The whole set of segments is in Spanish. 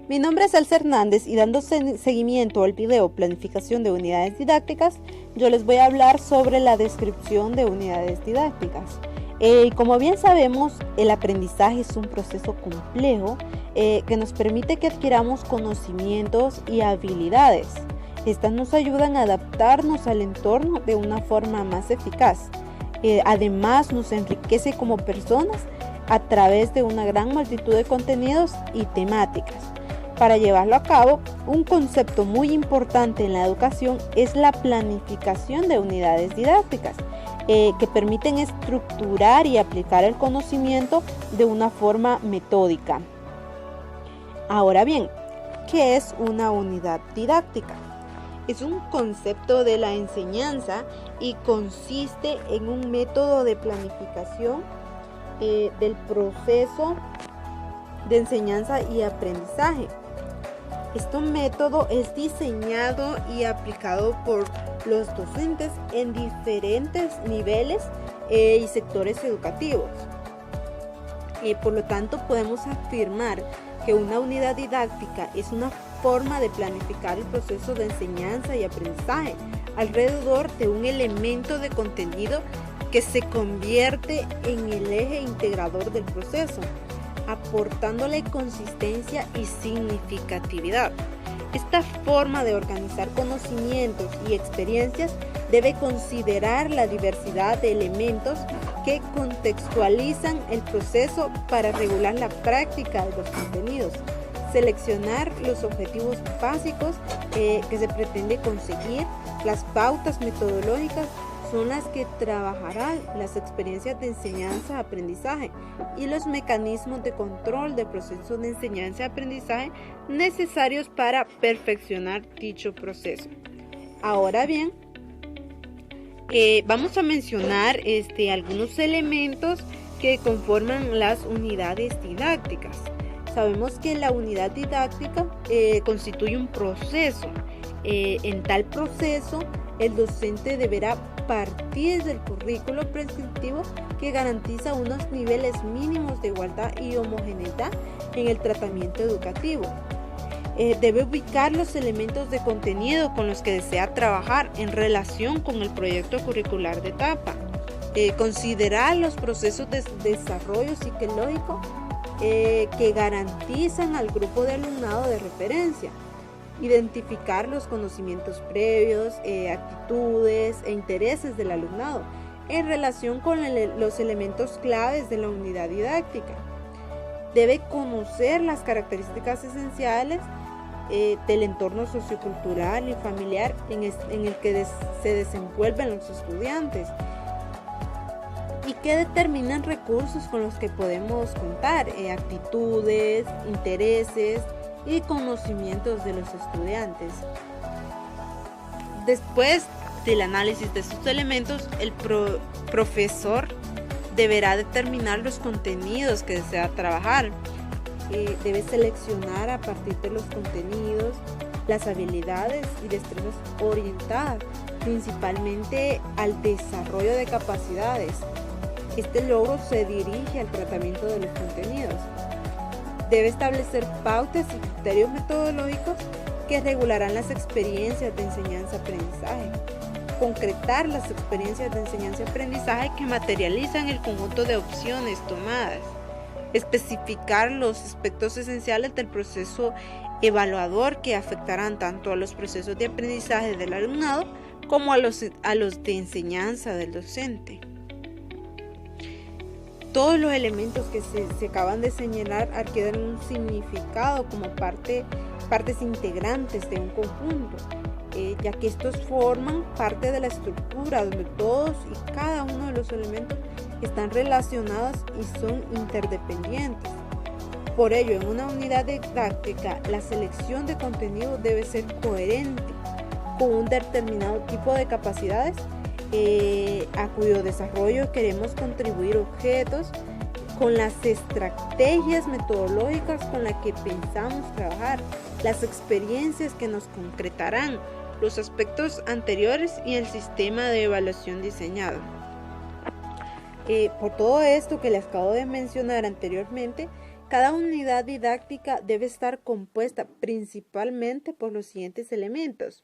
Mi nombre es Elsa Hernández y dando seguimiento al video Planificación de unidades didácticas, yo les voy a hablar sobre la descripción de unidades didácticas. Como bien sabemos, el aprendizaje es un proceso complejo que nos permite que adquiramos conocimientos y habilidades. Estas nos ayudan a adaptarnos al entorno de una forma más eficaz. Además, nos enriquece como personas a través de una gran multitud de contenidos y temáticas. Para llevarlo a cabo, un concepto muy importante en la educación es la planificación de unidades didácticas, que permiten estructurar y aplicar el conocimiento de una forma metódica. Ahora bien, ¿qué es una unidad didáctica? Es un concepto de la enseñanza y consiste en un método de planificación del proceso de enseñanza y aprendizaje. Este método es diseñado y aplicado por los docentes en diferentes niveles y sectores educativos. Por lo tanto, podemos afirmar que una unidad didáctica es una forma de planificar el proceso de enseñanza y aprendizaje alrededor de un elemento de contenido que se convierte en el eje integrador del proceso, aportándole consistencia y significatividad. Esta forma de organizar conocimientos y experiencias debe considerar la diversidad de elementos que contextualizan el proceso para regular la práctica de los contenidos, seleccionar los objetivos básicos que se pretende conseguir, las pautas metodológicas son las que trabajarán las experiencias de enseñanza-aprendizaje y los mecanismos de control del proceso de enseñanza-aprendizaje necesarios para perfeccionar dicho proceso. Ahora bien, vamos a mencionar algunos elementos que conforman las unidades didácticas. Sabemos que la unidad didáctica constituye un proceso. En tal proceso, el docente deberá partir del currículo prescriptivo que garantiza unos niveles mínimos de igualdad y homogeneidad en el tratamiento educativo. Debe ubicar los elementos de contenido con los que desea trabajar en relación con el proyecto curricular de etapa. Considerar los procesos de desarrollo psicológico que garantizan al grupo de alumnado de referencia. Identificar los conocimientos previos, actitudes e intereses del alumnado en relación con los elementos claves de la unidad didáctica. Debe conocer las características esenciales del entorno sociocultural y familiar en el que se desenvuelven los estudiantes y que determinan recursos con los que podemos contar, actitudes, intereses y conocimientos de los estudiantes. Después del análisis de estos elementos, el profesor deberá determinar los contenidos que desea trabajar. Debe seleccionar a partir de los contenidos las habilidades y destrezas orientadas principalmente al desarrollo de capacidades. Este logro se dirige al tratamiento de los contenidos. Debe establecer pautas y criterios metodológicos que regularán las experiencias de enseñanza-aprendizaje. Concretar las experiencias de enseñanza-aprendizaje que materializan el conjunto de opciones tomadas. Especificar los aspectos esenciales del proceso evaluador que afectarán tanto a los procesos de aprendizaje del alumnado como a los de enseñanza del docente. Todos los elementos que se acaban de señalar adquieren un significado como partes integrantes de un conjunto, ya que estos forman parte de la estructura donde todos y cada uno de los elementos están relacionados y son interdependientes. Por ello, en una unidad didáctica, la selección de contenido debe ser coherente con un determinado tipo de capacidades a cuyo desarrollo queremos contribuir objetos con las estrategias metodológicas con las que pensamos trabajar, las experiencias que nos concretarán, los aspectos anteriores y el sistema de evaluación diseñado. Por todo esto que les acabo de mencionar anteriormente, Cada unidad didáctica debe estar compuesta principalmente por los siguientes elementos.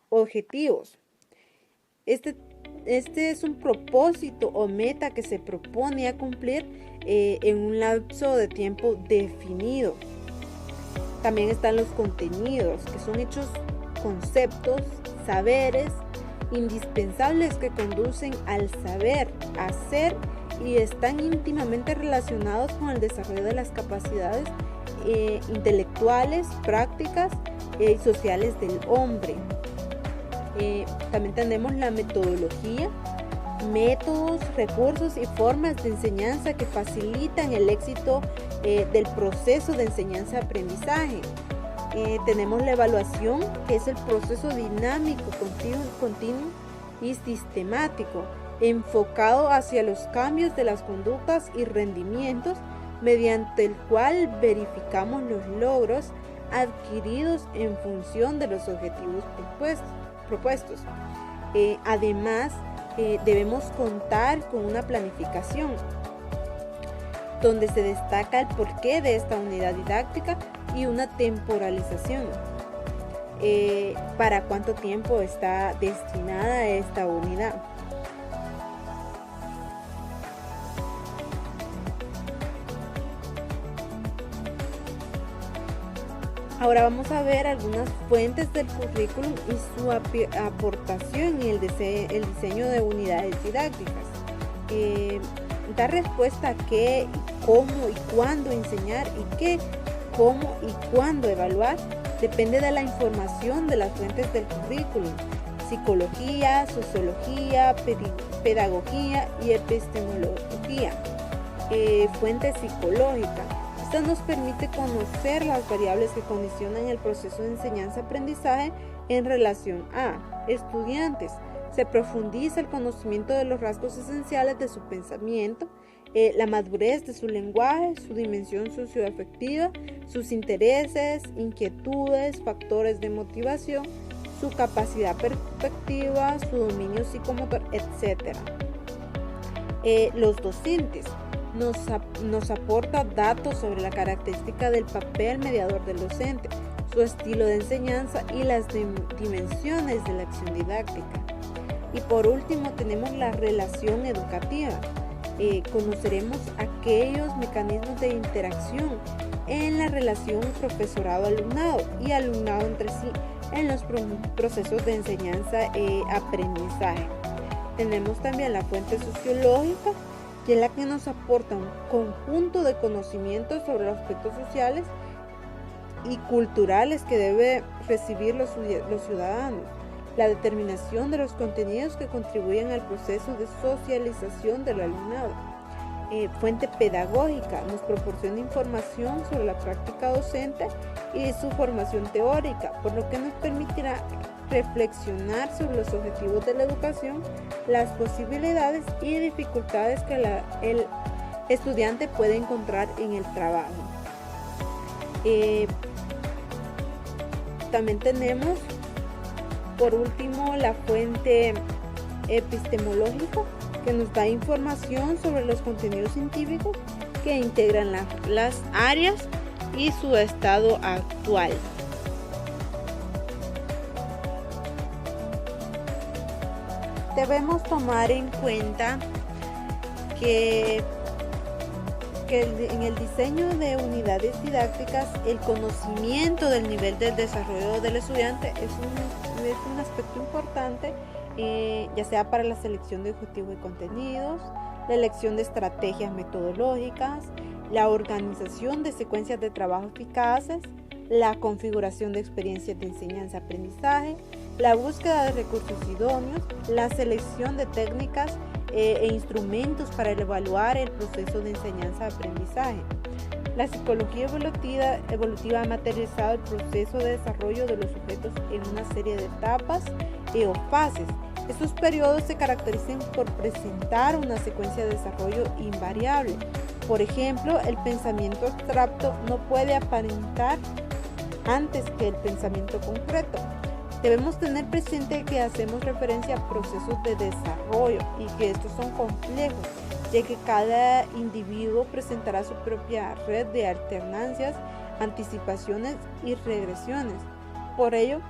Objetivos. Este es un propósito o meta que se propone a cumplir en un lapso de tiempo definido. También están los contenidos, que son hechos, conceptos, saberes indispensables que conducen al saber, hacer y están íntimamente relacionados con el desarrollo de las capacidades intelectuales, prácticas y sociales del hombre. También tenemos la metodología, métodos, recursos y formas de enseñanza que facilitan el éxito del proceso de enseñanza-aprendizaje. Tenemos la evaluación, que es el proceso dinámico, continuo y sistemático, enfocado hacia los cambios de las conductas y rendimientos, mediante el cual verificamos los logros adquiridos en función de los objetivos propuestos. Además, debemos contar con una planificación, donde se destaca el porqué de esta unidad didáctica y una temporalización. ¿Para cuánto tiempo está destinada esta unidad? Ahora vamos a ver algunas fuentes del currículum y su aportación en el diseño de unidades didácticas. Da respuesta a qué, cómo y cuándo enseñar y qué, cómo y cuándo evaluar. Depende de la información de las fuentes del currículum: psicología, sociología, pedagogía y epistemología. Fuente psicológica. Esta nos permite conocer las variables que condicionan el proceso de enseñanza-aprendizaje en relación a estudiantes. Se profundiza el conocimiento de los rasgos esenciales de su pensamiento, la madurez de su lenguaje, su dimensión socioafectiva, sus intereses, inquietudes, factores de motivación, su capacidad perspectiva, su dominio psicomotor, etc. Los docentes nos aporta datos sobre la característica del papel mediador del docente, su estilo de enseñanza y las dimensiones de la acción didáctica. Y por último tenemos la relación educativa. Conoceremos aquellos mecanismos de interacción en la relación profesorado-alumnado y alumnado entre sí en los procesos de enseñanza-aprendizaje. Tenemos también la fuente sociológica, que es la que nos aporta un conjunto de conocimientos sobre los aspectos sociales y culturales que deben recibir los ciudadanos. La determinación de los contenidos que contribuyen al proceso de socialización del alumnado. Fuente pedagógica nos proporciona información sobre la práctica docente y su formación teórica, por lo que nos permitirá reflexionar sobre los objetivos de la educación, las posibilidades y dificultades que el estudiante puede encontrar en el trabajo. También tenemos, por último, la fuente epistemológica, que nos da información sobre los contenidos científicos que integran las áreas y su estado actual. Debemos tomar en cuenta que en el diseño de unidades didácticas, el conocimiento del nivel del desarrollo del estudiante es un aspecto importante, ya sea para la selección de objetivos y contenidos, la elección de estrategias metodológicas, la organización de secuencias de trabajo eficaces, la configuración de experiencias de enseñanza-aprendizaje, la búsqueda de recursos idóneos, la selección de técnicas e instrumentos para evaluar el proceso de enseñanza-aprendizaje. La psicología evolutiva ha materializado el proceso de desarrollo de los sujetos en una serie de etapas o fases. Estos periodos se caracterizan por presentar una secuencia de desarrollo invariable. Por ejemplo, el pensamiento abstracto no puede aparentar antes que el pensamiento concreto. Debemos tener presente que hacemos referencia a procesos de desarrollo y que estos son complejos, ya que cada individuo presentará su propia red de alternancias, anticipaciones y regresiones. Por ello,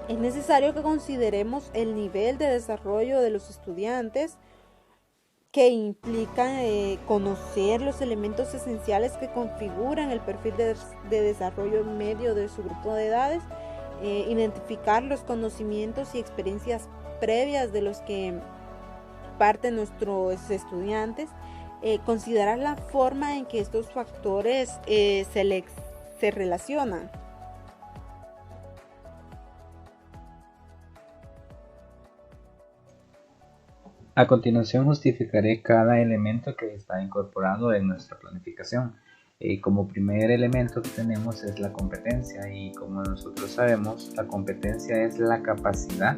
es necesario que consideremos el nivel de desarrollo de los estudiantes, que implican conocer los elementos esenciales que configuran el perfil de desarrollo medio de su grupo de edades, identificar los conocimientos y experiencias previas de los que parten nuestros estudiantes, considerar la forma en que estos factores se relacionan. A continuación justificaré cada elemento que está incorporado en nuestra planificación. Como primer elemento que tenemos es la competencia, y como nosotros sabemos, la competencia es la capacidad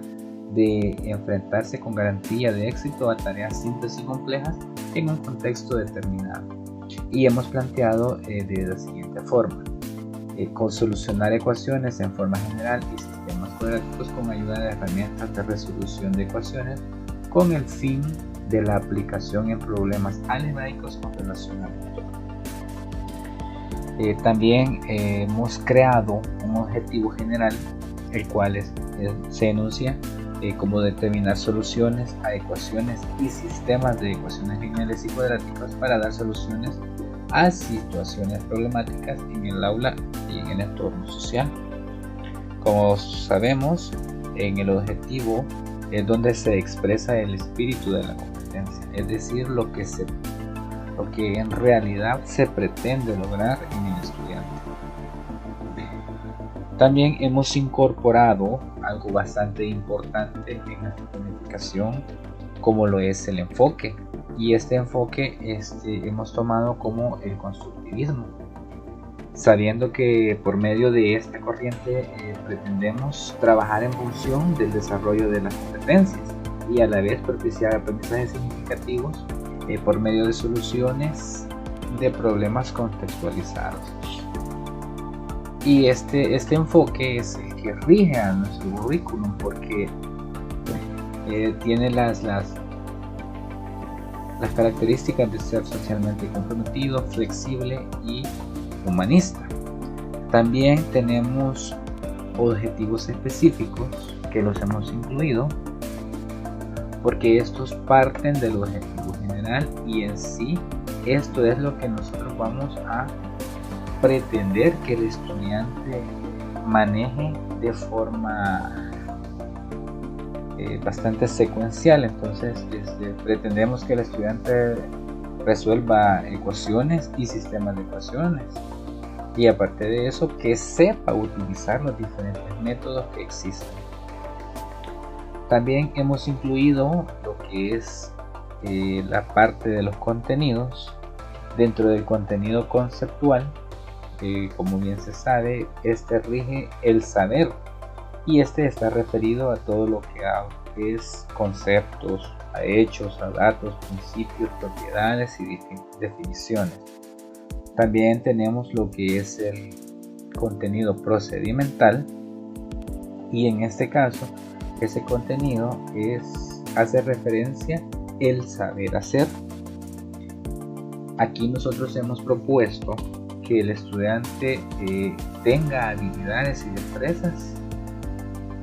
de enfrentarse con garantía de éxito a tareas simples y complejas en un contexto determinado. Y hemos planteado de la siguiente forma: con solucionar ecuaciones en forma general y sistemas cuadráticos con ayuda de herramientas de resolución de ecuaciones, con el fin de la aplicación en problemas algebraicos con relación al motor. También hemos creado un objetivo general, el cual se enuncia como determinar soluciones a ecuaciones y sistemas de ecuaciones lineales y cuadráticas para dar soluciones a situaciones problemáticas en el aula y en el entorno social. Como sabemos, en el objetivo es donde se expresa el espíritu de la competencia, es decir, lo que en realidad se pretende lograr en el estudiante. También hemos incorporado algo bastante importante en nuestra planificación, como lo es el enfoque, y este enfoque hemos tomado como el constructivismo, sabiendo que por medio de esta corriente pretendemos trabajar en función del desarrollo de las competencias y a la vez propiciar aprendizajes significativos por medio de soluciones de problemas contextualizados. Y este enfoque es el que rige a nuestro currículum, porque tiene las características de ser socialmente comprometido, flexible y humanista. También tenemos objetivos específicos que los hemos incluido porque estos parten del objetivo general, y en sí esto es lo que nosotros vamos a pretender que el estudiante maneje de forma bastante secuencial. Entonces pretendemos que el estudiante resuelva ecuaciones y sistemas de ecuaciones, y aparte de eso que sepa utilizar los diferentes métodos que existen. También hemos incluido lo que es la parte de los contenidos. Dentro del contenido conceptual, como bien se sabe, rige el saber, y está referido a todo lo que es conceptos, a hechos, a datos, principios, propiedades y definiciones. También tenemos lo que es el contenido procedimental, y en este caso ese contenido hace referencia el saber hacer. Aquí nosotros hemos propuesto que el estudiante tenga habilidades y destrezas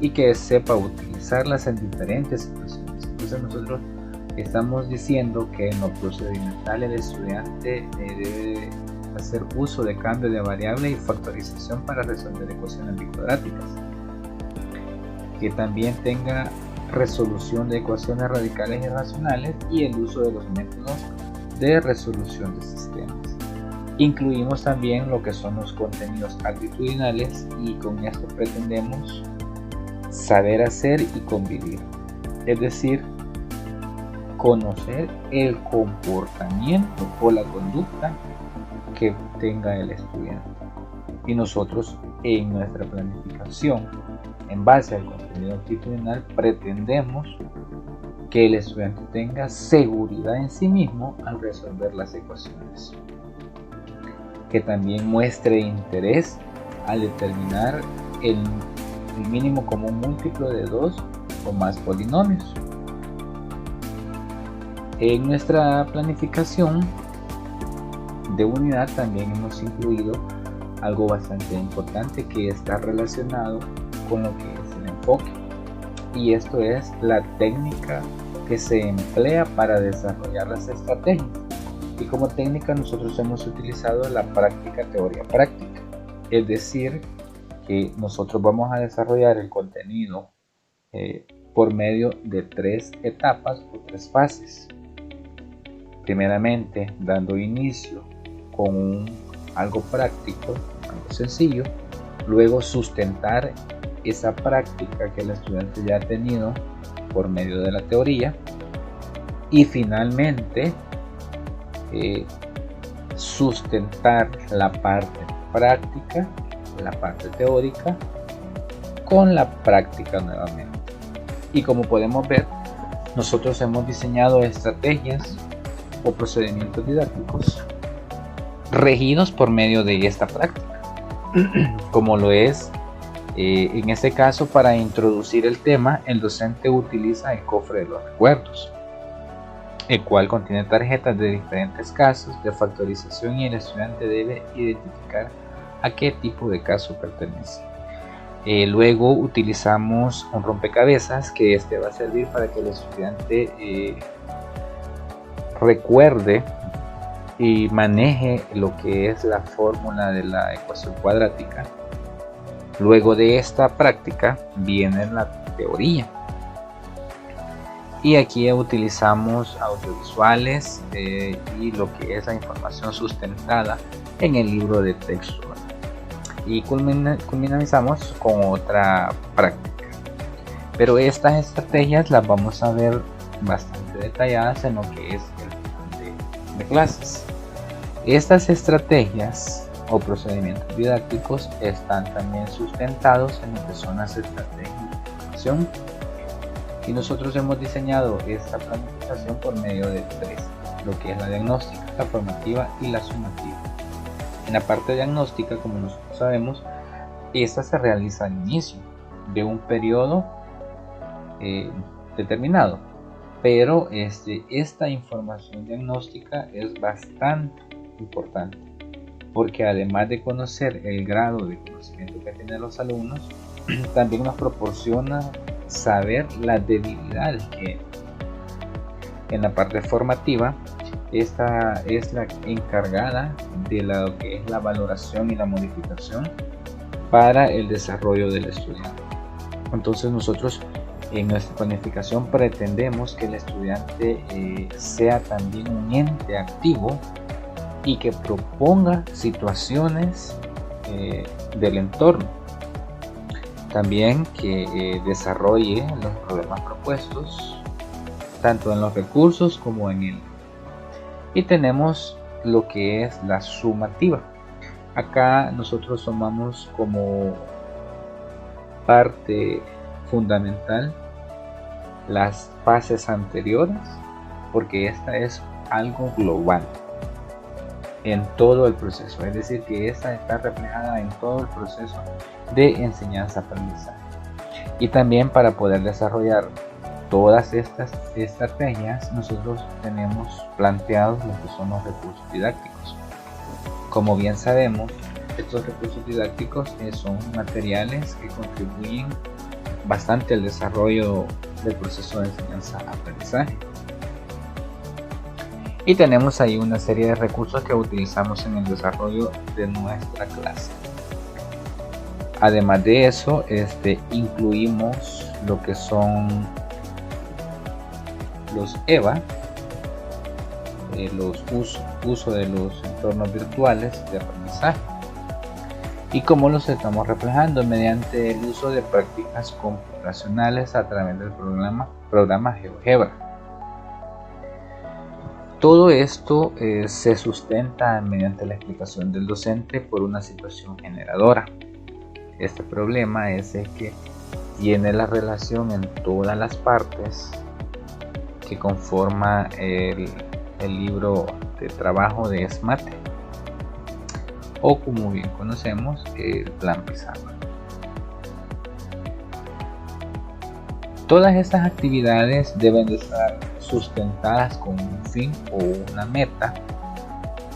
y que sepa utilizarlas en diferentes situaciones. Entonces nosotros estamos diciendo que en lo procedimental el estudiante debe hacer uso de cambio de variable y factorización para resolver ecuaciones bicuadráticas, que también tenga resolución de ecuaciones radicales irracionales y el uso de los métodos de resolución de sistemas. Incluimos también lo que son los contenidos actitudinales, y con esto pretendemos saber hacer y convivir, es decir, conocer el comportamiento o la conducta que tenga el estudiante. Y nosotros en nuestra planificación, en base al contenido actitudinal, pretendemos que el estudiante tenga seguridad en sí mismo al resolver las ecuaciones, que también muestre interés al determinar el mínimo común múltiplo de dos o más polinomios. En nuestra planificación de unidad también hemos incluido algo bastante importante que está relacionado con lo que es el enfoque, y esto es la técnica que se emplea para desarrollar las estrategias. Y como técnica nosotros hemos utilizado la práctica, teoría, práctica, es decir, que nosotros vamos a desarrollar el contenido por medio de 3 etapas o 3 fases. Primeramente, dando inicio con algo práctico, algo sencillo, luego sustentar esa práctica que el estudiante ya ha tenido por medio de la teoría, y finalmente sustentar la parte práctica, la parte teórica, con la práctica nuevamente. Y como podemos ver, nosotros hemos diseñado estrategias o procedimientos didácticos regidos por medio de esta práctica, como lo es en este caso. Para introducir el tema, el docente utiliza el cofre de los recuerdos, el cual contiene tarjetas de diferentes casos de factorización, y el estudiante debe identificar a qué tipo de caso pertenece. Luego utilizamos un rompecabezas, que este va a servir para que el estudiante recuerde y maneje lo que es la fórmula de la ecuación cuadrática. Luego de esta práctica viene la teoría, y aquí utilizamos audiovisuales y lo que es la información sustentada en el libro de texto, y culminalizamos con otra práctica. Pero estas estrategias las vamos a ver bastante detalladas en lo que es el plan de clases. Estas estrategias o procedimientos didácticos están también sustentados en lo que son las estrategias de formación, y nosotros hemos diseñado esta planificación por medio de 3, lo que es la diagnóstica, la formativa y la sumativa. En la parte diagnóstica, como nosotros sabemos, esta se realiza al inicio de un periodo determinado, pero esta información diagnóstica es bastante importante, porque además de conocer el grado de conocimiento que tienen los alumnos, también nos proporciona saber las debilidades que en la parte formativa. Esta es la encargada de lo que es la valoración y la modificación para el desarrollo del estudiante. Entonces nosotros en nuestra planificación pretendemos que el estudiante sea también un ente activo y que proponga situaciones del entorno. También que desarrolle los problemas propuestos, tanto en los recursos como en el. Y tenemos lo que es la sumativa. Acá nosotros tomamos como parte fundamental las fases anteriores, porque esta es algo global en todo el proceso, es decir, que esta está reflejada en todo el proceso de enseñanza-aprendizaje. Y también para poder desarrollar todas estas estrategias, nosotros tenemos planteados lo que son los recursos didácticos. Como bien sabemos, estos recursos didácticos son materiales que contribuyen bastante al desarrollo del proceso de enseñanza-aprendizaje. Y tenemos ahí una serie de recursos que utilizamos en el desarrollo de nuestra clase. Además de eso, incluimos lo que son los EVA, los uso de los entornos virtuales de aprendizaje, y cómo los estamos reflejando mediante el uso de prácticas computacionales a través del programa GeoGebra. Todo esto se sustenta mediante la explicación del docente por una situación generadora. Este problema es el que tiene la relación en todas las partes que conforma el libro de trabajo de SMATE, o como bien conocemos, el plan Pizarro. Todas estas actividades deben de estar sustentadas con un fin o una meta,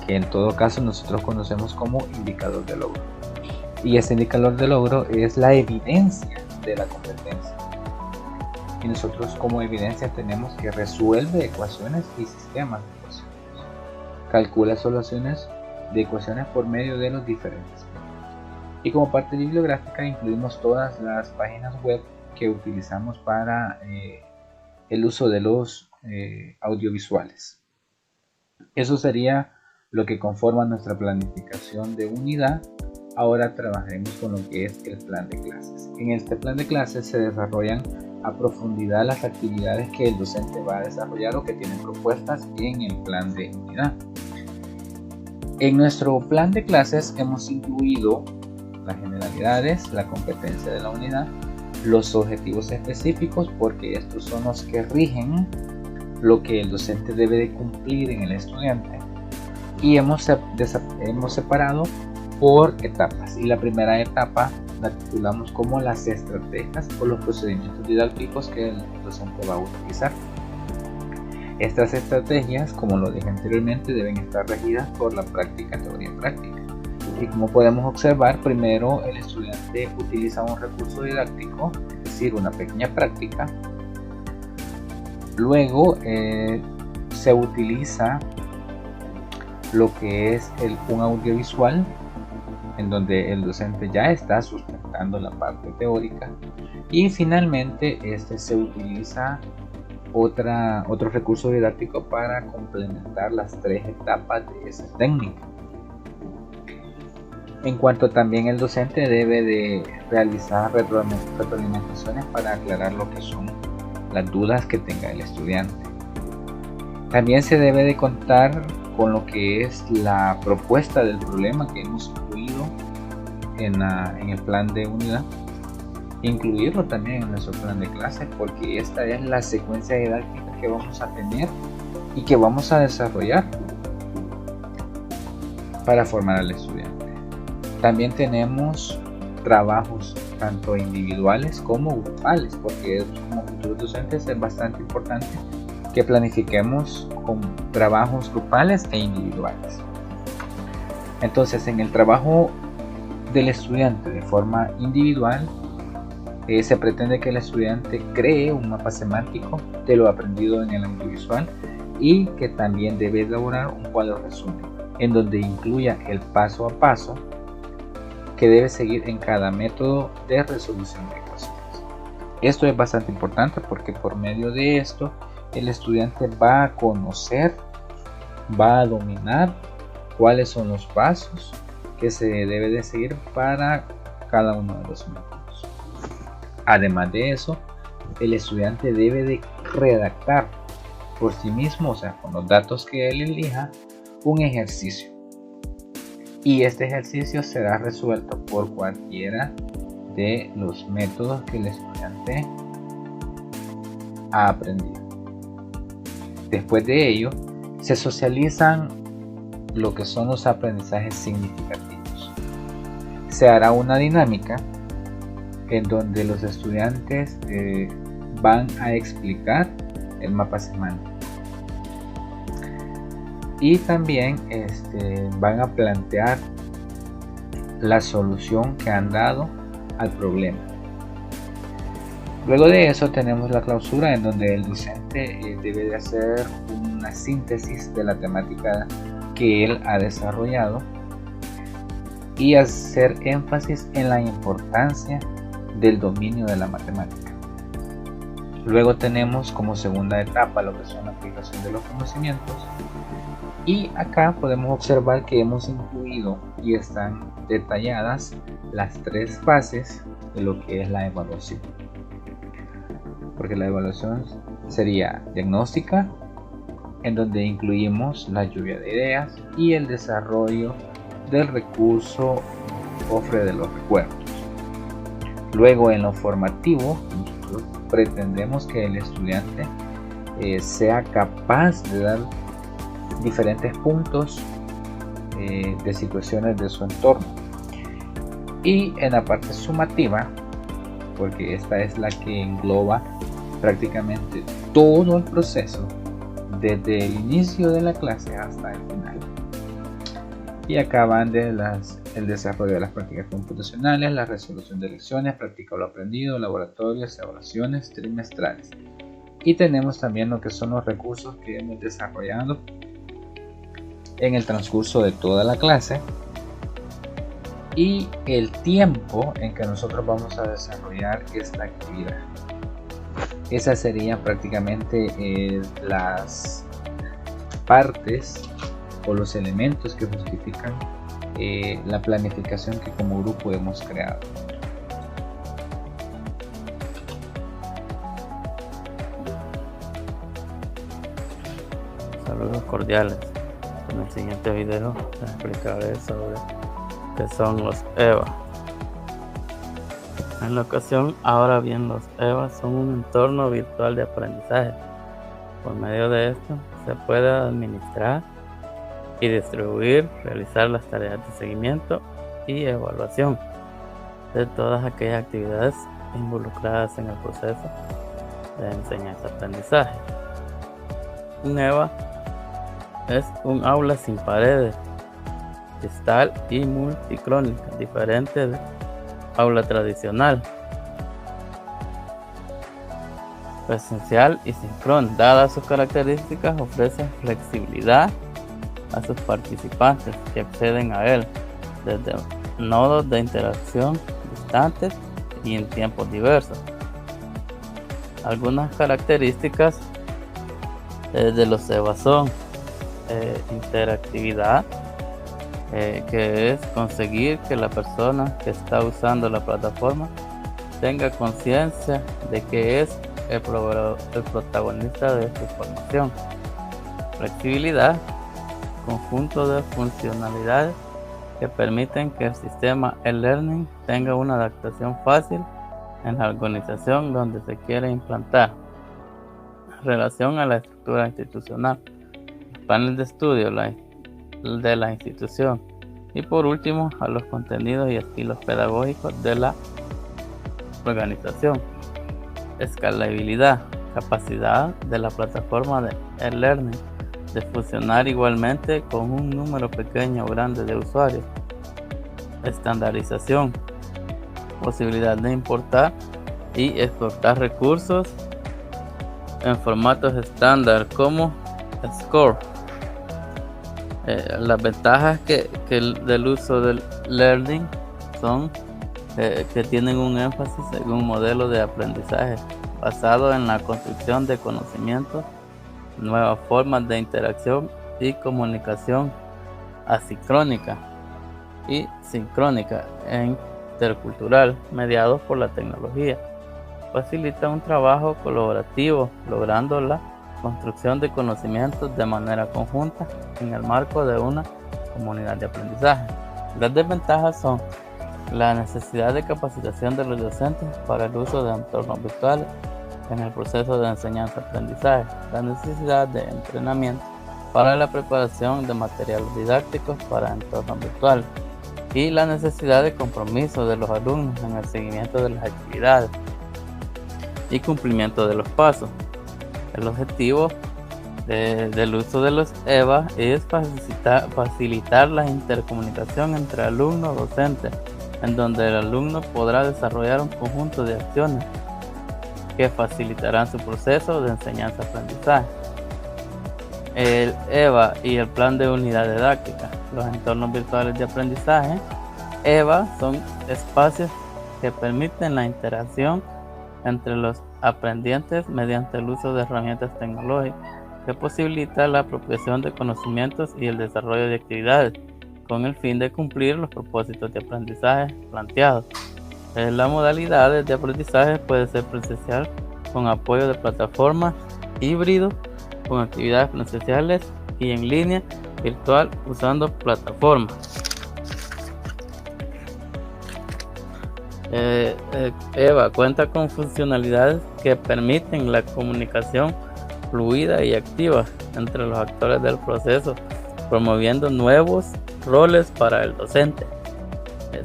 que en todo caso nosotros conocemos como indicador de logro. Y ese indicador de logro es la evidencia de la competencia. Y nosotros como evidencia tenemos que resuelve ecuaciones y sistemas de ecuaciones. Calcula soluciones de ecuaciones por medio de los diferentes métodos. Y como parte bibliográfica incluimos todas las páginas web que utilizamos para el uso de los audiovisuales. Eso sería lo que conforma nuestra planificación de unidad. Ahora trabajaremos con lo que es el plan de clases. En este plan de clases se desarrollan a profundidad las actividades que el docente va a desarrollar o que tienen propuestas en el plan de unidad. En nuestro plan de clases hemos incluido las generalidades, la competencia de la unidad, los objetivos específicos, porque estos son los que rigen lo que el docente debe de cumplir en el estudiante, y hemos separado por etapas, y la primera etapa la titulamos como las estrategias o los procedimientos didácticos que el docente va a utilizar. Estas estrategias, como lo dije anteriormente, deben estar regidas por la práctica, teoría y práctica. Y como podemos observar, primero el estudiante utiliza un recurso didáctico, es decir, una pequeña práctica. Luego se utiliza lo que es un audiovisual, en donde el docente ya está sustentando la parte teórica. Y finalmente se utiliza otro recurso didáctico para complementar las tres etapas de esa técnica. En cuanto también el docente debe de realizar retroalimentaciones para aclarar lo que son las dudas que tenga el estudiante. También se debe de contar con lo que es la propuesta del problema que hemos incluido en el plan de unidad, incluirlo también en nuestro plan de clase, porque esta es la secuencia didáctica que vamos a tener y que vamos a desarrollar para formar al estudiante. También tenemos trabajos tanto individuales como grupales, porque como futuros docentes es bastante importante que planifiquemos con trabajos grupales e individuales. Entonces, en el trabajo del estudiante de forma individual, se pretende que el estudiante cree un mapa semántico de lo aprendido en el audiovisual y que también debe elaborar un cuadro resumen en donde incluya el paso a paso que debe seguir en cada método de resolución de ecuaciones. Esto es bastante importante porque por medio de esto el estudiante va a conocer, va a dominar cuáles son los pasos que se debe de seguir para cada uno de los métodos. Además de eso, el estudiante debe de redactar por sí mismo, o sea, con los datos que él elija, un ejercicio. Y este ejercicio será resuelto por cualquiera de los métodos que el estudiante ha aprendido. Después de ello, se socializan lo que son los aprendizajes significativos. Se hará una dinámica en donde los estudiantes van a explicar el mapa semántico y también van a plantear la solución que han dado al problema. Luego de eso tenemos la clausura, en donde el docente debe de hacer una síntesis de la temática que él ha desarrollado y hacer énfasis en la importancia del dominio de la matemática. Luego tenemos como segunda etapa lo que son la aplicación de los conocimientos, y acá podemos observar que hemos incluido y están detalladas las tres fases de lo que es la evaluación, porque la evaluación sería diagnóstica, en donde incluimos la lluvia de ideas y el desarrollo del recurso cofre de los recuerdos. Luego, en lo formativo, nosotros pretendemos que el estudiante sea capaz de dar diferentes puntos de situaciones de su entorno. Y en la parte sumativa, porque esta es la que engloba prácticamente todo el proceso desde el inicio de la clase hasta el final. Y acá van el desarrollo de las prácticas computacionales, la resolución de lecciones, práctica lo aprendido, laboratorios, evaluaciones trimestrales. Y tenemos también lo que son los recursos que hemos desarrollado en el transcurso de toda la clase y el tiempo en que nosotros vamos a desarrollar esta actividad. Esas serían prácticamente las partes o los elementos que justifican la planificación que como grupo hemos creado. Saludos cordiales. En el siguiente video les explicaré sobre qué son los EVA. En la ocasión, ahora bien, los EVA son un entorno virtual de aprendizaje. Por medio de esto se puede administrar y distribuir, realizar las tareas de seguimiento y evaluación de todas aquellas actividades involucradas en el proceso de enseñanza-aprendizaje. Un EVA es un aula sin paredes, cristal y multicrónica, diferente de aula tradicional, presencial y sincrónica. Dadas sus características, ofrece flexibilidad a sus participantes que acceden a él desde nodos de interacción distantes y en tiempos diversos. Algunas características de los EVA son interactividad, que es conseguir que la persona que está usando la plataforma tenga conciencia de que es el protagonista de su formación. Flexibilidad, conjunto de funcionalidades que permiten que el sistema e-learning tenga una adaptación fácil en la organización donde se quiere implantar. Relación a la estructura institucional, los planes de estudio de la institución y por último a los contenidos y estilos pedagógicos de la organización. Escalabilidad, capacidad de la plataforma de e-learning de funcionar igualmente con un número pequeño o grande de usuarios. Estandarización, posibilidad de importar y exportar recursos en formatos estándar como SCORE. Las ventajas del uso del learning son que tienen un énfasis en un modelo de aprendizaje basado en la construcción de conocimientos, nuevas formas de interacción y comunicación asincrónica y sincrónica e intercultural mediados por la tecnología. Facilita un trabajo colaborativo, logrando la construcción de conocimientos de manera conjunta en el marco de una comunidad de aprendizaje. Las desventajas son la necesidad de capacitación de los docentes para el uso de entornos virtuales en el proceso de enseñanza-aprendizaje, la necesidad de entrenamiento para la preparación de materiales didácticos para entornos virtuales y la necesidad de compromiso de los alumnos en el seguimiento de las actividades y cumplimiento de los pasos. El objetivo del uso de los EVA es facilitar la intercomunicación entre alumno y docente, en donde el alumno podrá desarrollar un conjunto de acciones que facilitarán su proceso de enseñanza-aprendizaje. El EVA y el plan de unidad didáctica. Los entornos virtuales de aprendizaje EVA son espacios que permiten la interacción entre los aprendientes mediante el uso de herramientas tecnológicas que posibilita la apropiación de conocimientos y el desarrollo de actividades con el fin de cumplir los propósitos de aprendizaje planteados. La modalidad de aprendizaje puede ser presencial con apoyo de plataformas, híbrido con actividades presenciales y en línea, virtual usando plataformas. EVA cuenta con funcionalidades que permiten la comunicación fluida y activa entre los actores del proceso, promoviendo nuevos roles para el docente.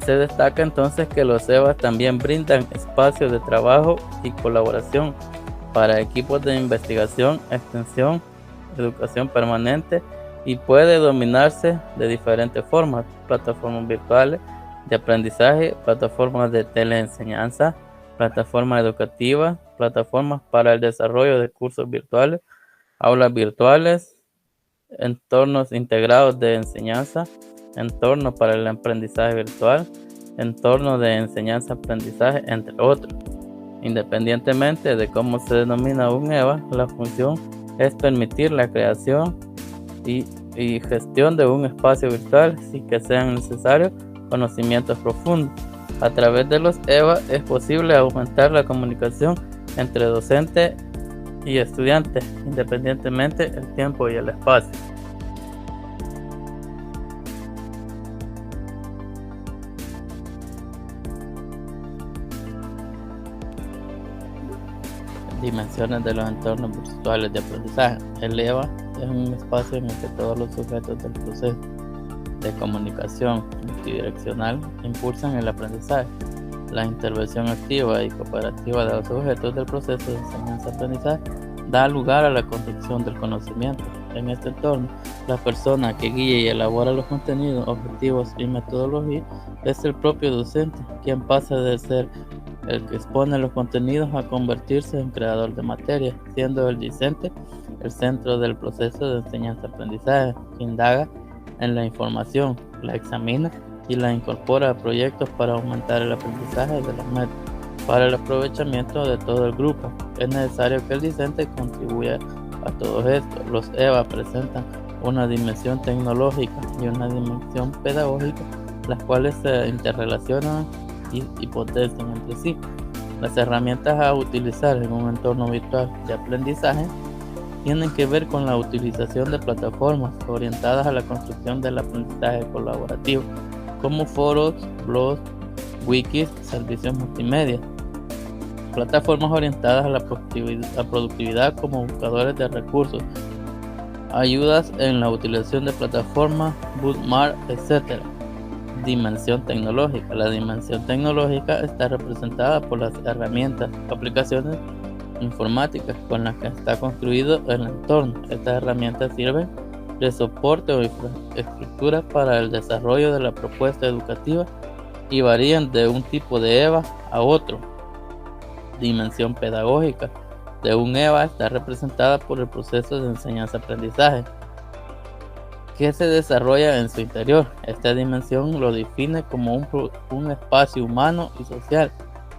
Se destaca entonces que los EVA también brindan espacios de trabajo y colaboración para equipos de investigación, extensión educación permanente y puede dominarse de diferentes formas: plataformas virtuales de aprendizaje, plataformas de teleenseñanza, plataformas educativas, plataformas para el desarrollo de cursos virtuales, aulas virtuales, entornos integrados de enseñanza, entornos para el aprendizaje virtual, entornos de enseñanza-aprendizaje, entre otros. Independientemente de cómo se denomina un EVA, la función es permitir la creación y gestión de un espacio virtual sin que sean necesarios conocimientos profundos. A través de los EVA es posible aumentar la comunicación entre docente y estudiante, independientemente del tiempo y el espacio. Dimensiones de los entornos virtuales de aprendizaje. El EVA es un espacio en el que todos los sujetos del proceso de comunicación multidireccional impulsan el aprendizaje. La intervención activa y cooperativa de los sujetos del proceso de enseñanza-aprendizaje da lugar a la construcción del conocimiento. En este entorno, la persona que guía y elabora los contenidos, objetivos y metodología es el propio docente, quien pasa de ser el que expone los contenidos a convertirse en creador de materia, siendo el discente el centro del proceso de enseñanza-aprendizaje, que indaga en la información, la examina y la incorpora a proyectos para aumentar el aprendizaje de los métodos. Para el aprovechamiento de todo el grupo, es necesario que el discente contribuya a todo esto. Los EVA presentan una dimensión tecnológica y una dimensión pedagógica, las cuales se interrelacionan y potencian entre sí. Las herramientas a utilizar en un entorno virtual de aprendizaje tienen que ver con la utilización de plataformas orientadas a la construcción del aprendizaje colaborativo, como foros, blogs, wikis, servicios multimedia. Plataformas orientadas a la productividad como buscadores de recursos, ayudas en la utilización de plataformas, bookmark, etc. Dimensión tecnológica. La dimensión tecnológica está representada por las herramientas, aplicaciones informáticas con las que está construido el entorno. Estas herramientas sirven de soporte o infraestructura para el desarrollo de la propuesta educativa y varían de un tipo de EVA a otro. Dimensión pedagógica de un EVA está representada por el proceso de enseñanza-aprendizaje que se desarrolla en su interior. Esta dimensión lo define como un espacio humano y social,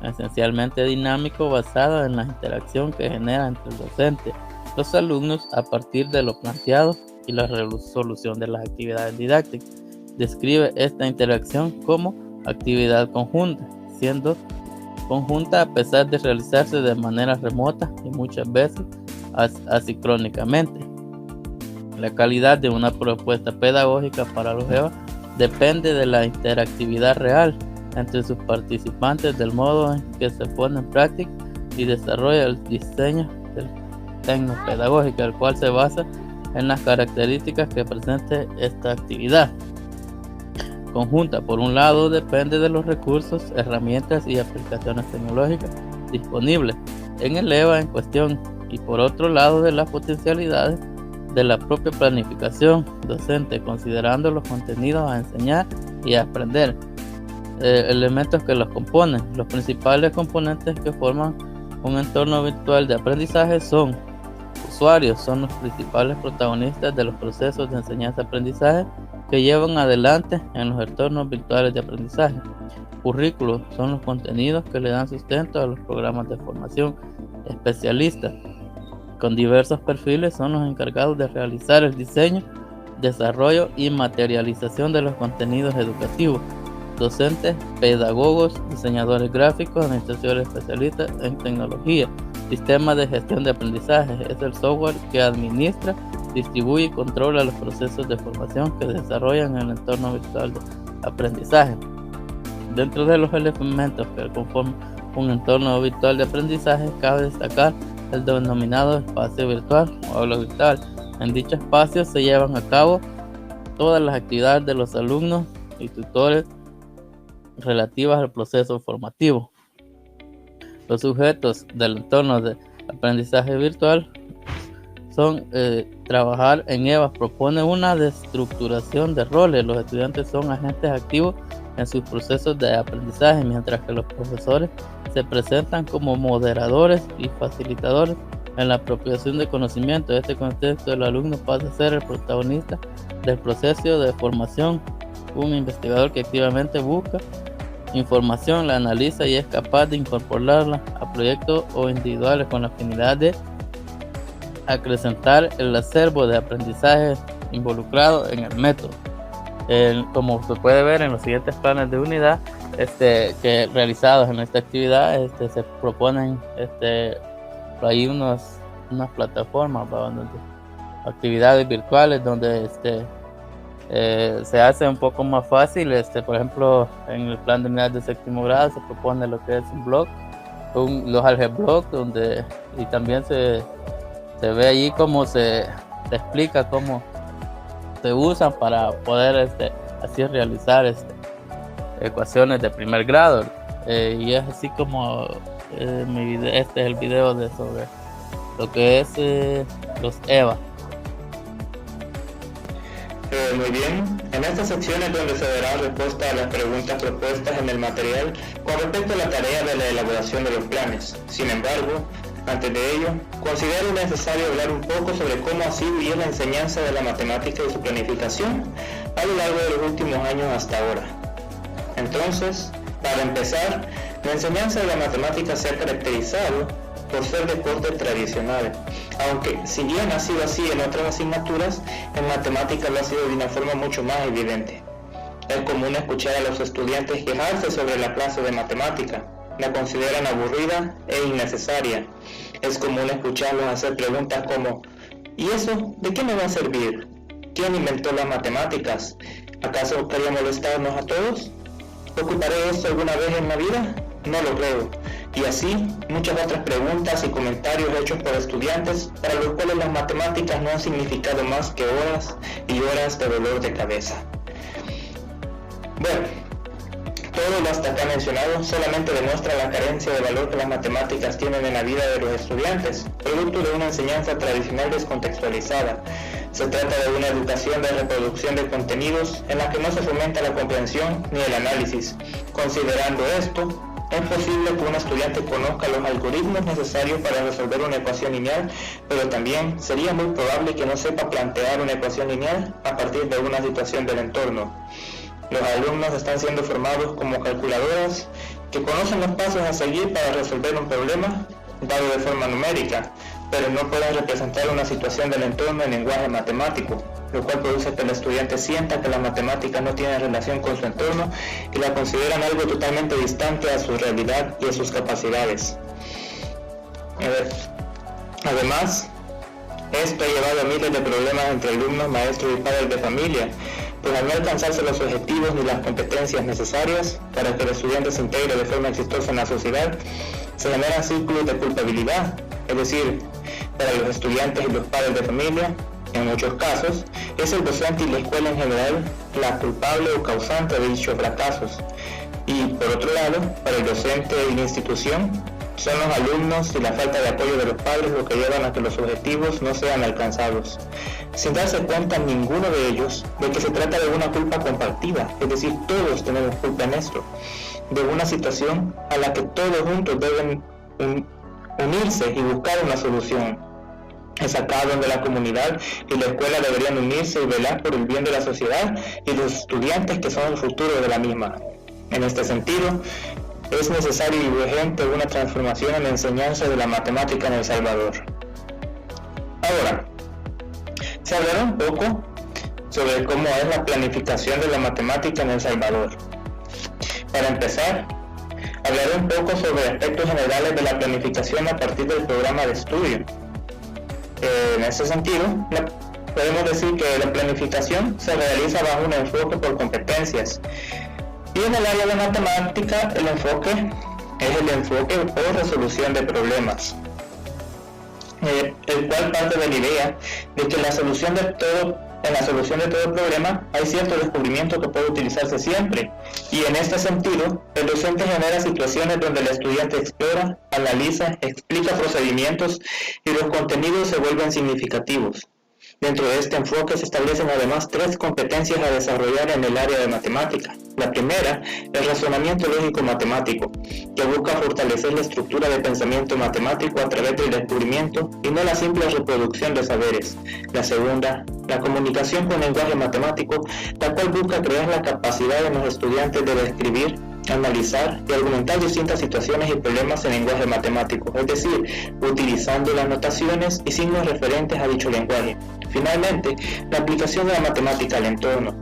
esencialmente dinámico, basado en la interacción que genera entre el docente y los alumnos a partir de lo planteado y la resolución de las actividades didácticas. Describe esta interacción como actividad conjunta, siendo conjunta a pesar de realizarse de manera remota y muchas veces asincrónicamente. La calidad de una propuesta pedagógica para los EVA depende de la interactividad real entre sus participantes, del modo en que se pone en práctica y desarrolla el diseño tecnopedagógico, el cual se basa en las características que presente esta actividad conjunta. Por un lado, depende de los recursos, herramientas y aplicaciones tecnológicas disponibles en el EVA en cuestión, y por otro lado, de las potencialidades de la propia planificación docente, considerando los contenidos a enseñar y a aprender, elementos que los componen. Los principales componentes que forman un entorno virtual de aprendizaje son: usuarios son los principales protagonistas de los procesos de enseñanza-aprendizaje que llevan adelante en los entornos virtuales de aprendizaje. Currículos son los contenidos que le dan sustento a los programas de formación. Especialistas con diversos perfiles son los encargados de realizar el diseño, desarrollo y materialización de los contenidos educativos. Docentes, pedagogos, diseñadores gráficos, administradores especialistas en tecnología. Sistema de gestión de aprendizaje es el software que administra, distribuye y controla los procesos de formación que desarrollan en el entorno virtual de aprendizaje. Dentro de los elementos que conforman un entorno virtual de aprendizaje, cabe destacar el denominado espacio virtual o aula virtual. En dicho espacio se llevan a cabo todas las actividades de los alumnos y tutores relativas al proceso formativo. Los sujetos del entorno de aprendizaje virtual son trabajar en EVA. Propone una destructuración de roles. Los estudiantes son agentes activos en sus procesos de aprendizaje, mientras que los profesores se presentan como moderadores y facilitadores en la apropiación de conocimiento. En este contexto, el alumno pasa a ser el protagonista del proceso de formación, un investigador que activamente busca información, la analiza y es capaz de incorporarla a proyectos o individuales con la finalidad de acrecentar el acervo de aprendizaje involucrado en el método. Como se puede ver en los siguientes planes de unidad que realizados en esta actividad, se proponen hay unas plataformas donde actividades virtuales donde se hace un poco más fácil. Por ejemplo, en el plan de unidad de séptimo grado se propone lo que es un blog, los algeblogs, y también se ve allí cómo se explica cómo se usan para poder así realizar ecuaciones de primer grado, y es así como este es el video sobre lo que es los EVA. Muy bien, en esta sección es donde se dará respuesta a las preguntas propuestas en el material con respecto a la tarea de la elaboración de los planes. Sin embargo, antes de ello, considero necesario hablar un poco sobre cómo ha sido y es la enseñanza de la matemática y su planificación a lo largo de los últimos años hasta ahora. Entonces, para empezar, la enseñanza de la matemática se ha caracterizado por ser de corte tradicional, aunque si bien ha sido así en otras asignaturas, en matemáticas lo ha sido de una forma mucho más evidente. Es común escuchar a los estudiantes quejarse sobre la clase de matemática, la consideran aburrida e innecesaria. Es común escucharlos hacer preguntas como: ¿y eso de qué me va a servir? ¿Quién inventó las matemáticas? ¿Acaso quería molestarnos a todos? ¿Ocuparé esto alguna vez en la vida? No lo creo. Y así, muchas otras preguntas y comentarios hechos por estudiantes para los cuales las matemáticas no han significado más que horas y horas de dolor de cabeza. Bueno, todo lo hasta acá mencionado solamente demuestra la carencia de valor que las matemáticas tienen en la vida de los estudiantes, producto de una enseñanza tradicional descontextualizada. Se trata de una educación de reproducción de contenidos en la que no se fomenta la comprensión ni el análisis. Considerando esto, es posible que un estudiante conozca los algoritmos necesarios para resolver una ecuación lineal, pero también sería muy probable que no sepa plantear una ecuación lineal a partir de una situación del entorno. Los alumnos están siendo formados como calculadoras que conocen los pasos a seguir para resolver un problema dado de forma numérica, pero no pueden representar una situación del entorno en lenguaje matemático, lo cual produce que el estudiante sienta que la matemática no tiene relación con su entorno y la consideran algo totalmente distante a su realidad y a sus capacidades. Además, esto ha llevado a miles de problemas entre alumnos, maestros y padres de familia, pues al no alcanzarse los objetivos ni las competencias necesarias para que el estudiante se integre de forma exitosa en la sociedad, se generan círculos de culpabilidad, es decir, para los estudiantes y los padres de familia, en muchos casos, es el docente y la escuela en general la culpable o causante de dichos fracasos. Y por otro lado, para el docente y la institución, son los alumnos y la falta de apoyo de los padres lo que llevan a que los objetivos no sean alcanzados, sin darse cuenta ninguno de ellos de que se trata de una culpa compartida, es decir, todos tenemos culpa en esto, de una situación a la que todos juntos deben unirse y buscar una solución. Es acá donde la comunidad y la escuela deberían unirse y velar por el bien de la sociedad y los estudiantes que son el futuro de la misma. En este sentido, es necesario y urgente una transformación en la enseñanza de la matemática en El Salvador. Ahora, se hablará un poco sobre cómo es la planificación de la matemática en El Salvador. Para empezar, hablaré un poco sobre aspectos generales de la planificación a partir del programa de estudio. En ese sentido, podemos decir que la planificación se realiza bajo un enfoque por competencias. Y en el área de matemática, el enfoque es el enfoque por resolución de problemas, el cual parte de la idea de que la solución de todo en la solución de todo problema hay cierto descubrimiento que puede utilizarse siempre, y en este sentido, el docente genera situaciones donde el estudiante explora, analiza, explica procedimientos y los contenidos se vuelven significativos. Dentro de este enfoque se establecen además 3 competencias a desarrollar en el área de matemática. La primera, el razonamiento lógico matemático, que busca fortalecer la estructura de pensamiento matemático a través del descubrimiento y no la simple reproducción de saberes. La segunda, la comunicación con lenguaje matemático, la cual busca crear la capacidad de los estudiantes de describir, analizar y argumentar distintas situaciones y problemas en lenguaje matemático, es decir, utilizando las notaciones y signos referentes a dicho lenguaje. Finalmente, la aplicación de la matemática al entorno,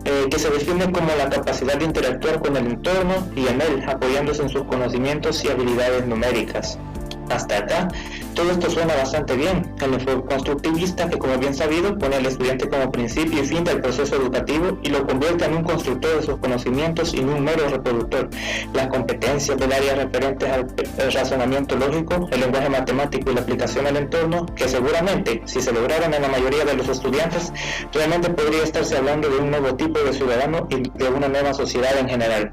que se define como la capacidad de interactuar con el entorno y en él, apoyándose en sus conocimientos y habilidades numéricas. Hasta acá, todo esto suena bastante bien. El enfoque constructivista, que como bien sabido, pone al estudiante como principio y fin del proceso educativo y lo convierte en un constructor de sus conocimientos y no un mero reproductor. Las competencias del área referentes al razonamiento lógico, el lenguaje matemático y la aplicación al entorno, que seguramente, si se lograran en la mayoría de los estudiantes, realmente podría estarse hablando de un nuevo tipo de ciudadano y de una nueva sociedad en general.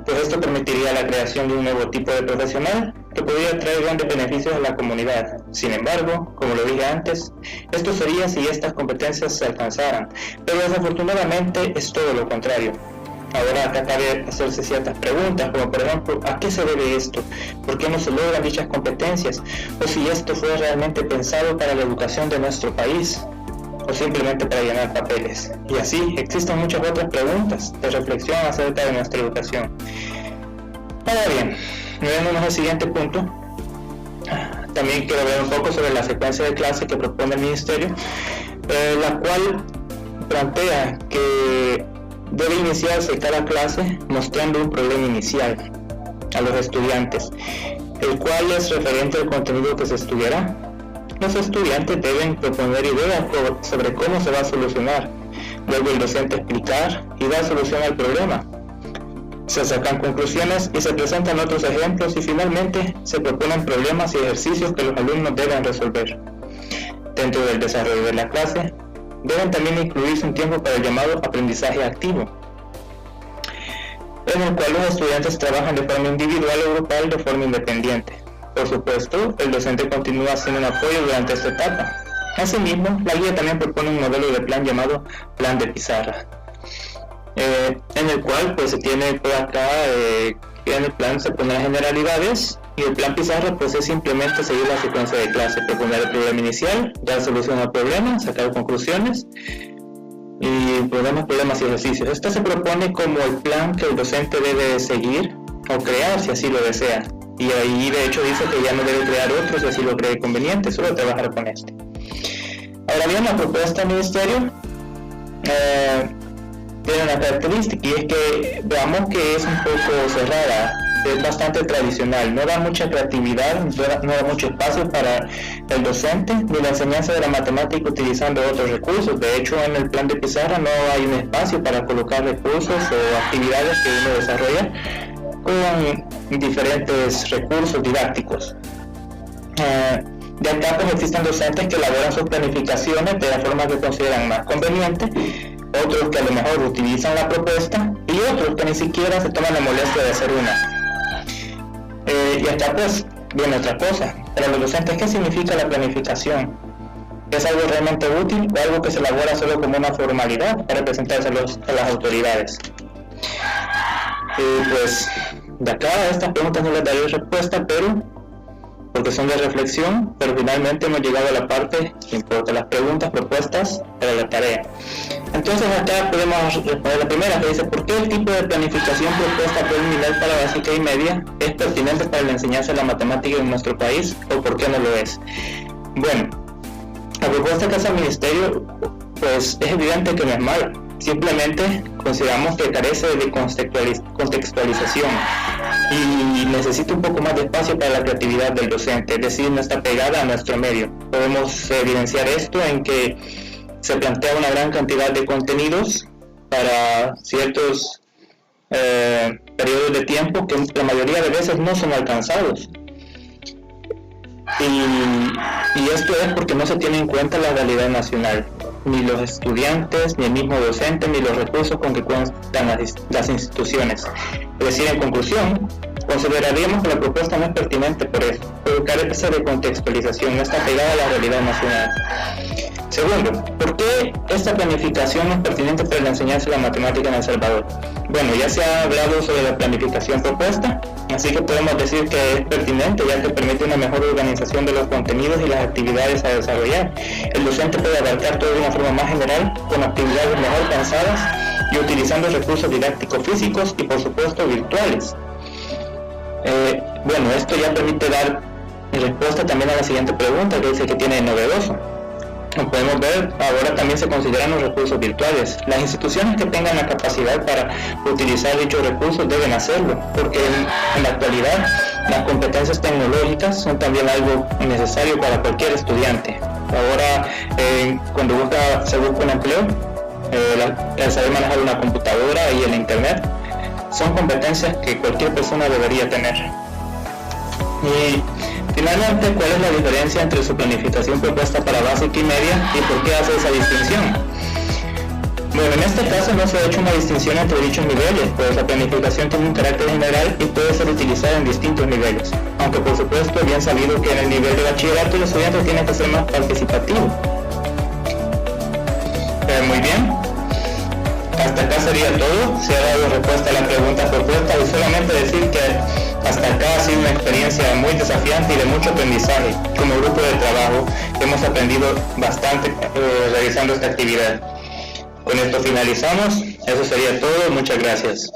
Pues esto permitiría la creación de un nuevo tipo de profesional que podría traer grandes beneficios a la comunidad. Sin embargo, como lo dije antes, esto sería si estas competencias se alcanzaran, pero desafortunadamente es todo lo contrario. Ahora acá cabe hacerse ciertas preguntas, como por ejemplo, ¿a qué se debe esto? ¿Por qué no se logran dichas competencias? ¿O si esto fue realmente pensado para la educación de nuestro país? ¿O simplemente para llenar papeles? Y así, existen muchas otras preguntas de reflexión acerca de nuestra educación. Ahora bien, moviéndonos al siguiente punto, también quiero ver un poco sobre la secuencia de clase que propone el Ministerio, la cual plantea que debe iniciarse cada clase mostrando un problema inicial a los estudiantes, el cual es referente al contenido que se estudiará. Los estudiantes deben proponer ideas sobre cómo se va a solucionar, luego el docente explicar y dar solución al problema. Se sacan conclusiones y se presentan otros ejemplos y finalmente se proponen problemas y ejercicios que los alumnos deben resolver. Dentro del desarrollo de la clase, deben también incluirse un tiempo para el llamado aprendizaje activo, en el cual los estudiantes trabajan de forma individual o grupal de forma independiente. Por supuesto, el docente continúa haciendo un apoyo durante esta etapa. Asimismo, la guía también propone un modelo de plan llamado plan de pizarra, en el cual pues se tiene por acá que en el plan se ponen las generalidades y el plan pizarra pues es simplemente seguir la secuencia de clase, proponer el problema inicial, dar solución al problema, sacar conclusiones y problemas y ejercicios. Esto se propone como el plan que el docente debe seguir o crear si así lo desea. Y ahí de hecho dice que ya no debe crear otros si así lo cree conveniente, solo trabajar con este. Ahora bien, la propuesta del Ministerio tiene una característica y es que veamos que es un poco cerrada, es bastante tradicional, no da mucha creatividad, no da mucho espacio para el docente ni la enseñanza de la matemática utilizando otros recursos. De hecho, en el plan de pizarra no hay un espacio para colocar recursos o actividades que uno desarrolla con diferentes recursos didácticos. De acá pues existen docentes que elaboran sus planificaciones de la forma que consideran más conveniente, otros que a lo mejor utilizan la propuesta y otros que ni siquiera se toman la molestia de hacer una. Y acá pues viene otra cosa. Para los docentes, ¿qué significa la planificación? ¿Es algo realmente útil o algo que se elabora solo como una formalidad para presentarse a las autoridades? Y pues de acá a estas preguntas no les daré respuesta, porque son de reflexión, pero finalmente hemos llegado a la parte que importa, las preguntas propuestas para la tarea. Entonces acá podemos responder la primera, que dice: ¿por qué el tipo de planificación propuesta preliminar para básica y media es pertinente para la enseñanza de la matemática en nuestro país, o por qué no lo es? Bueno, la propuesta que hace el Ministerio pues es evidente que no es mala, simplemente consideramos que carece de contextualización y necesita un poco más de espacio para la creatividad del docente, es decir, no está pegada a nuestro medio. Podemos evidenciar esto en que se plantea una gran cantidad de contenidos para ciertos periodos de tiempo que la mayoría de veces no son alcanzados. Y esto es porque no se tiene en cuenta la realidad nacional, ni los estudiantes, ni el mismo docente, ni los recursos con que cuentan las instituciones. Es decir, en conclusión, consideraríamos que la propuesta no es pertinente por eso, porque carece de contextualización, no está pegada a la realidad nacional. Segundo, ¿por qué esta planificación no es pertinente para la enseñanza de la matemática en El Salvador? Bueno, ya se ha hablado sobre la planificación propuesta, así que podemos decir que es pertinente ya que permite una mejor organización de los contenidos y las actividades a desarrollar. El docente puede abarcar todo de una forma más general, con actividades mejor pensadas y utilizando recursos didácticos físicos y por supuesto virtuales. Bueno, esto ya permite dar respuesta también a la siguiente pregunta que dice que tiene de novedoso. Como podemos ver, ahora también se consideran los recursos virtuales. Las instituciones que tengan la capacidad para utilizar dichos recursos deben hacerlo, porque en la actualidad las competencias tecnológicas son también algo necesario para cualquier estudiante. Ahora, cuando se busca un empleo, el saber manejar una computadora y el internet son competencias que cualquier persona debería tener. Y finalmente, ¿cuál es la diferencia entre su planificación propuesta para básica y media y por qué hace esa distinción? Bueno, en este caso no se ha hecho una distinción entre dichos niveles, pues la planificación tiene un carácter general y puede ser utilizada en distintos niveles, aunque por supuesto es bien sabido que en el nivel de bachillerato el estudiante tiene que ser más participativo. Muy bien. Hasta acá sería todo. Se ha dado respuesta a la pregunta propuesta y solamente decir que hasta acá ha sido una experiencia muy desafiante y de mucho aprendizaje. Como grupo de trabajo hemos aprendido bastante realizando esta actividad. Con esto finalizamos. Eso sería todo. Muchas gracias.